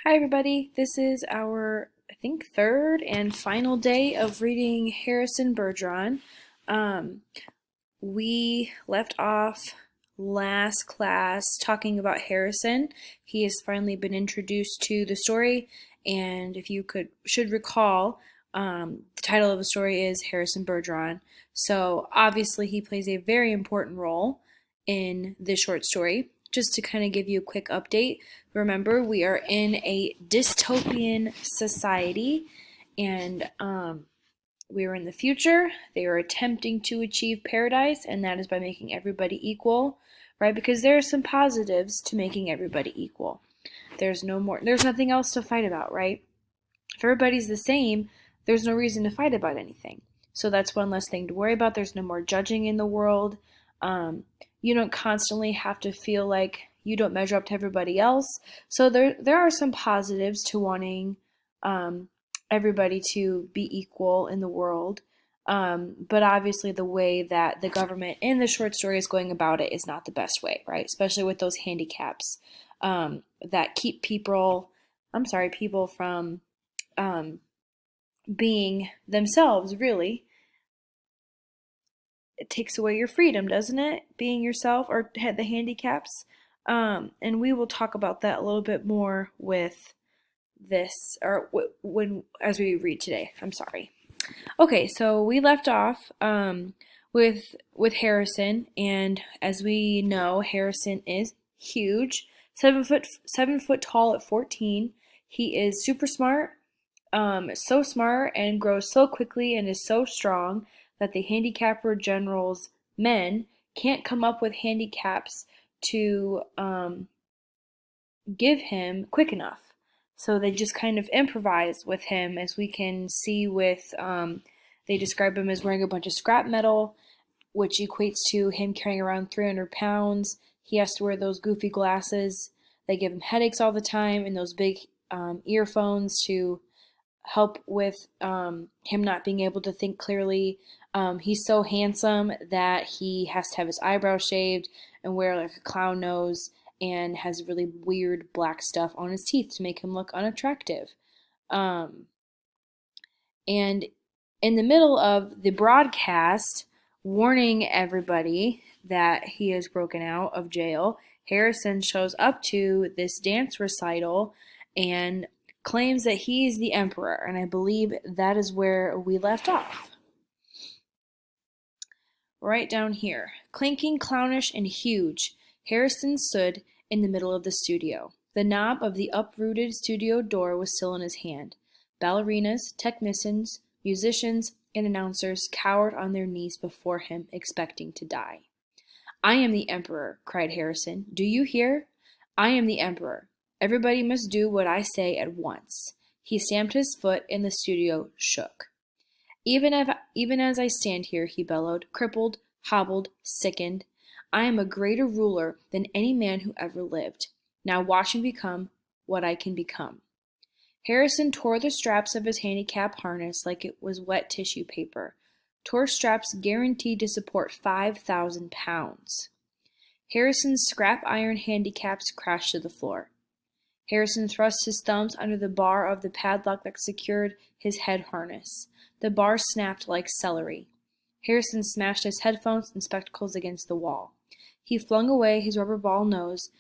Hi everybody, this is our, I think, third and final day of reading Harrison Bergeron. Um, we left off last class talking about Harrison. He has finally been introduced to the story, and if you should recall, the title of the story is Harrison Bergeron. So obviously he plays a very important role in this short story. Just to kind of give you a quick update, remember we are in a dystopian society, and we are in the future. They are attempting to achieve paradise, and that is by making everybody equal, right? Because there are some positives to making everybody equal. There's nothing else to fight about, right? If everybody's the same, there's no reason to fight about anything. So that's one less thing to worry about. There's no more judging in the world. You don't constantly have to feel like you don't measure up to everybody else. So there are some positives to wanting everybody to be equal in the world. But obviously the way that the government in the short story is going about it is not the best way, right? Especially with those handicaps that keep people from being themselves, really. It takes away your freedom, doesn't it? Being yourself, or the handicaps. And we will talk about that a little bit more with this, or when as we read today. I'm sorry. Okay, so we left off with Harrison, and as we know, Harrison is huge, 7 foot tall at 14. He is super smart, so smart, and grows so quickly and is so strong that the handicapper general's men can't come up with handicaps to give him quick enough. So they just kind of improvise with him, as we can see with, they describe him as wearing a bunch of scrap metal, which equates to him carrying around 300 pounds. He has to wear those goofy glasses. They give him headaches all the time, and those big earphones to help with him not being able to think clearly. He's so handsome that he has to have his eyebrows shaved and wear like a clown nose, and has really weird black stuff on his teeth to make him look unattractive. And in the middle of the broadcast warning everybody that he is broken out of jail, Harrison shows up to this dance recital and claims that he is the emperor, and I believe that is where we left off. Right down here. Clinking, clownish, and huge, Harrison stood in the middle of the studio. The knob of the uprooted studio door was still in his hand. Ballerinas, technicians, musicians, and announcers cowered on their knees before him, expecting to die. "I am the emperor," cried Harrison. "Do you hear? I am the emperor. Everybody must do what I say at once." He stamped his foot, and the studio shook. Even as I stand here," he bellowed, "crippled, hobbled, sickened, I am a greater ruler than any man who ever lived. Now watch me become what I can become." Harrison tore the straps of his handicap harness like it was wet tissue paper, tore straps guaranteed to support 5,000 pounds. Harrison's scrap iron handicaps crashed to the floor. Harrison thrust his thumbs under the bar of the padlock that secured his head harness. The bar snapped like celery. Harrison smashed his headphones and spectacles against the wall. He flung away his rubber ball nose,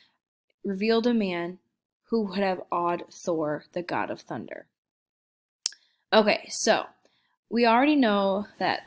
revealed a man who would have awed Thor, the god of thunder. Okay, so we already know that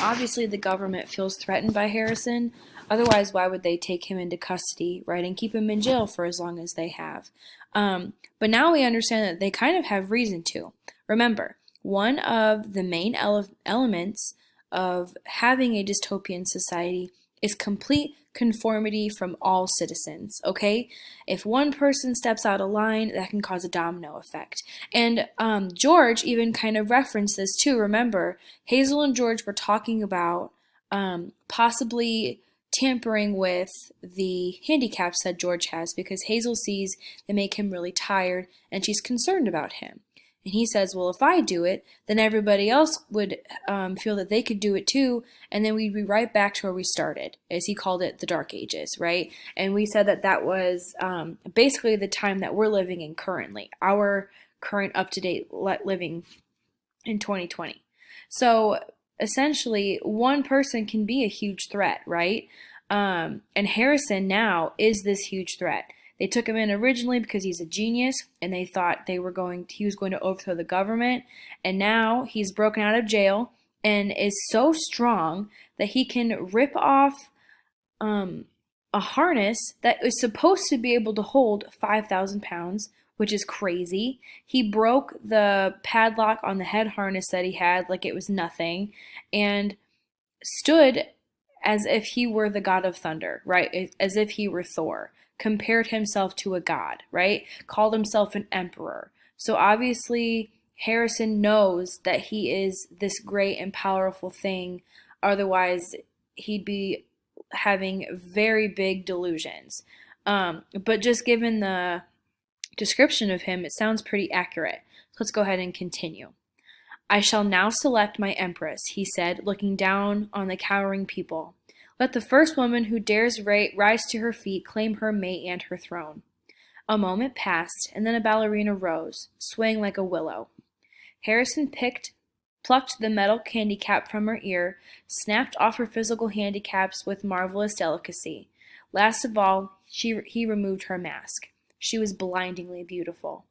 obviously the government feels threatened by Harrison. Otherwise, why would they take him into custody, right, and keep him in jail for as long as they have? But now we understand that they kind of have reason to. Remember, one of the main elements of having a dystopian society is complete conformity from all citizens, okay? If one person steps out of line, that can cause a domino effect. And George even kind of referenced this too. Remember, Hazel and George were talking about possibly tampering with the handicaps that George has, because Hazel sees they make him really tired, and she's concerned about him. And he says, well, if I do it, then everybody else would feel that they could do it too, and then we'd be right back to where we started, as he called it, the Dark Ages, right? And we said that that was basically the time that we're living in currently, our current up-to-date living in 2020. So essentially, one person can be a huge threat, right? And Harrison now is this huge threat. They took him in originally because he's a genius, and they thought he was going to overthrow the government. And now he's broken out of jail and is so strong that he can rip off a harness that is supposed to be able to hold 5,000 pounds, which is crazy. He broke the padlock on the head harness that he had like it was nothing, and stood as if he were the god of thunder, right? As if he were Thor. Compared himself to a god, right? Called himself an emperor. So obviously, Harrison knows that he is this great and powerful thing. Otherwise, he'd be having very big delusions. But just given the description of him, it sounds pretty accurate. So let's go ahead and continue. I shall now select my empress, he said, looking down on the cowering people. Let the first woman who dares rise to her feet claim her mate and her throne. A moment passed, and then a ballerina rose, swaying like a willow. Harrison plucked the metal candy cap from her ear, snapped off her physical handicaps with marvelous delicacy. Last of all, he removed her mask. She was blindingly beautiful.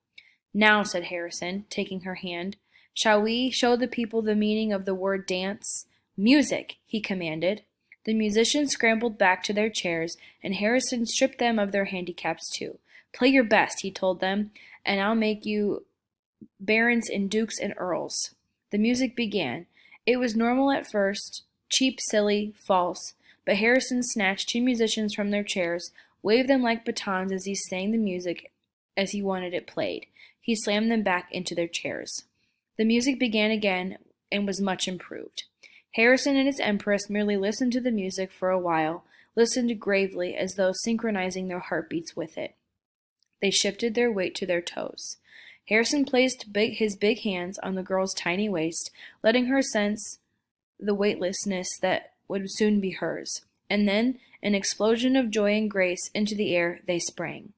Now, said Harrison, taking her hand, shall we show the people the meaning of the word dance? Music, he commanded. The musicians scrambled back to their chairs, and Harrison stripped them of their handicaps too. Play your best, he told them, and I'll make you barons and dukes and earls. The music began. It was normal at first, cheap, silly, false, but Harrison snatched two musicians from their chairs, waved them like batons as he sang the music as he wanted it played. He slammed them back into their chairs. The music began again and was much improved. Harrison and his empress merely listened to the music for a while, listened gravely as though synchronizing their heartbeats with it. They shifted their weight to their toes. Harrison placed his big hands on the girl's tiny waist, letting her sense the weightlessness that would soon be hers. And then, an explosion of joy and grace into the air, they sprang.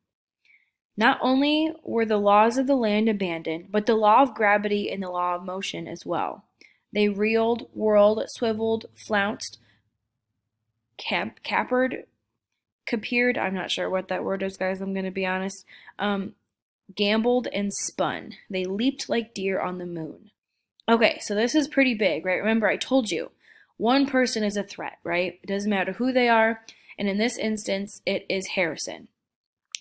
Not only were the laws of the land abandoned, but the law of gravity and the law of motion as well. They reeled, whirled, swiveled, flounced, capered, I'm not sure what that word is, guys, I'm going to be honest, gambled, and spun. They leaped like deer on the moon. Okay, so this is pretty big, right? Remember, I told you, one person is a threat, right? It doesn't matter who they are, and in this instance, it is Harrison.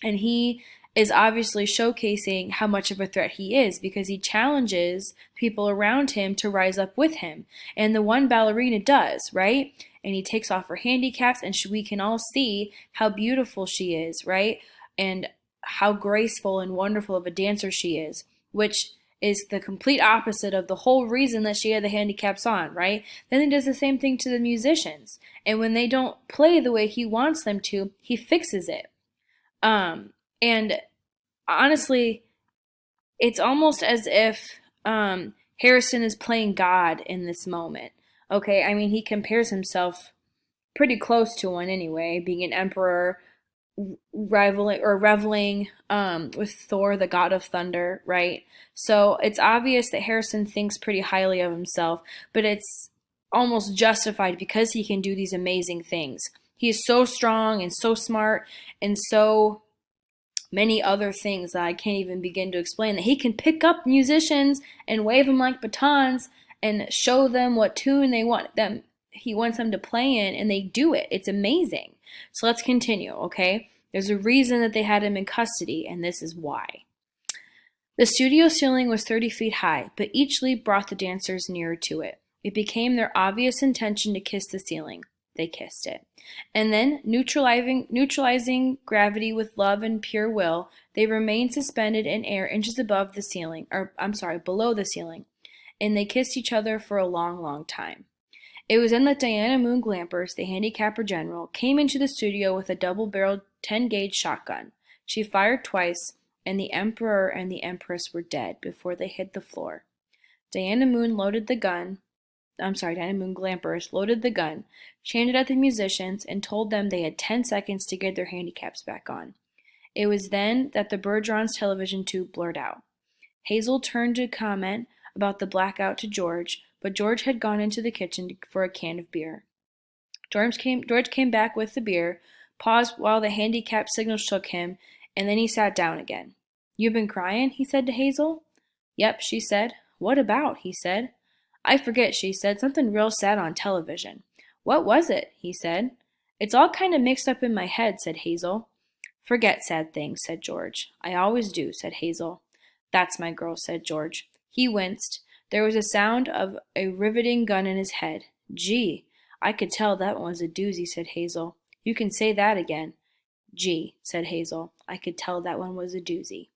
And he is obviously showcasing how much of a threat he is because he challenges people around him to rise up with him. And the one ballerina does, right? And he takes off her handicaps, and we can all see how beautiful she is, right? And how graceful and wonderful of a dancer she is, which is the complete opposite of the whole reason that she had the handicaps on, right? Then he does the same thing to the musicians. And when they don't play the way he wants them to, he fixes it. And honestly, it's almost as if Harrison is playing God in this moment. Okay, I mean, he compares himself pretty close to one anyway, being an emperor, reveling with Thor, the god of thunder, right? So it's obvious that Harrison thinks pretty highly of himself, but it's almost justified because he can do these amazing things. He is so strong and so smart and so many other things that I can't even begin to explain, that he can pick up musicians and wave them like batons and show them what tune he wants them to play in, and they do it. It's amazing. So let's continue, okay? There's a reason that they had him in custody, and this is why. The studio ceiling was 30 feet high, but each leap brought the dancers nearer to it. It became their obvious intention to kiss the ceiling. They kissed it. And then, neutralizing gravity with love and pure will, they remained suspended in air inches above the ceiling, below the ceiling, and they kissed each other for a long, long time. It was then that Diana Moon Glampers, the handicapper general, came into the studio with a double-barreled 10-gauge shotgun. She fired twice, and the Emperor and the Empress were dead before they hit the floor. Diana Moon Glampers loaded the gun, aimed it at the musicians, and told them they had 10 seconds to get their handicaps back on. It was then that the Bergeron's television tube blurred out. Hazel turned to comment about the blackout to George, but George had gone into the kitchen for a can of beer. George came back with the beer, paused while the handicap signal shook him, and then he sat down again. "You've been crying?" he said to Hazel. "Yep," she said. "What about?" he said. "I forget," she said. "Something real sad on television." "What was it?" he said. "It's all kind of mixed up in my head," said Hazel. "Forget sad things," said George. "I always do," said Hazel. "That's my girl," said George. He winced. There was a sound of a riveting gun in his head. "Gee, I could tell that one was a doozy," said Hazel. "You can say that again." "Gee," said Hazel. "I could tell that one was a doozy."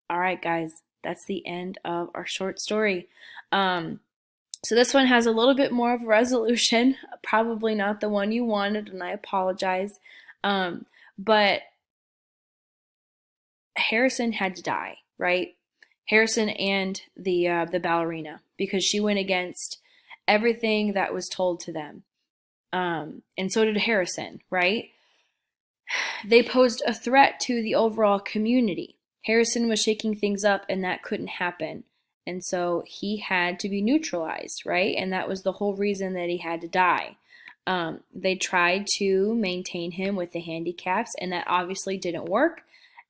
All right, guys, that's the end of our short story. So this one has a little bit more of a resolution, probably not the one you wanted, and I apologize. But Harrison had to die, right? Harrison and the ballerina, because she went against everything that was told to them. And so did Harrison, right? They posed a threat to the overall community. Harrison was shaking things up, and that couldn't happen. And so he had to be neutralized, right? And that was the whole reason that he had to die. They tried to maintain him with the handicaps, and that obviously didn't work.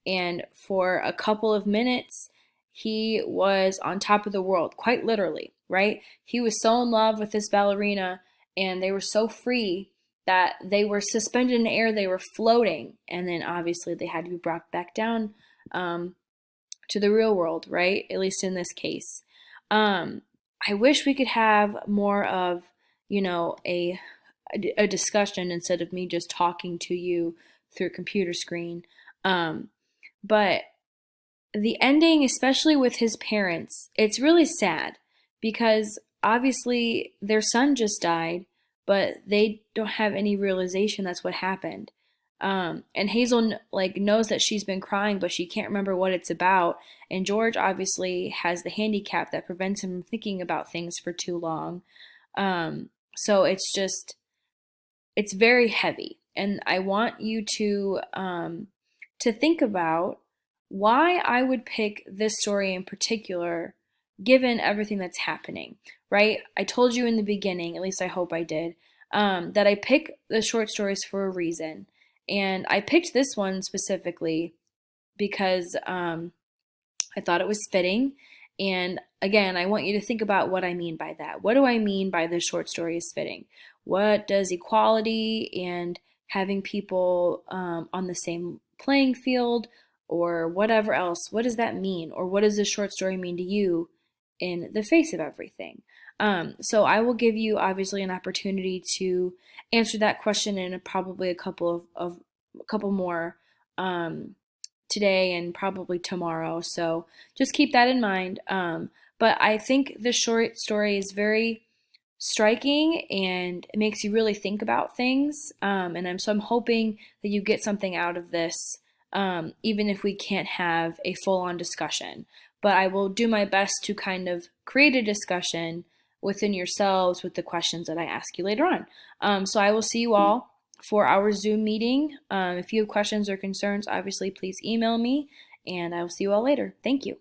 And for a couple of minutes, he was on top of the world, quite literally, right? He was so in love with this ballerina, and they were so free that they were suspended in the air, they were floating, and then obviously they had to be brought back down to the real world, right? At least in this case. I wish we could have more of, a discussion instead of me just talking to you through a computer screen. But the ending, especially with his parents, it's really sad because obviously their son just died, but they don't have any realization that's what happened. And Hazel knows that she's been crying, but she can't remember what it's about. And George obviously has the handicap that prevents him from thinking about things for too long. So it's very heavy. And I want you to think about why I would pick this story in particular, given everything that's happening, right? I told you in the beginning, at least I hope I did, that I pick the short stories for a reason. And I picked this one specifically because I thought it was fitting. And again, I want you to think about what I mean by that. What do I mean by the short story is fitting? What does equality and having people on the same playing field or whatever else, what does that mean? Or what does this short story mean to you in the face of everything? So I will give you obviously an opportunity to answer that question in probably a couple more today and probably tomorrow. So just keep that in mind. But I think the short story is very striking and it makes you really think about things. And I'm hoping that you get something out of this, even if we can't have a full-on discussion. But I will do my best to kind of create a discussion within yourselves with the questions that I ask you later on. So I will see you all for our Zoom meeting. If you have questions or concerns, obviously please email me, and I will see you all later. Thank you.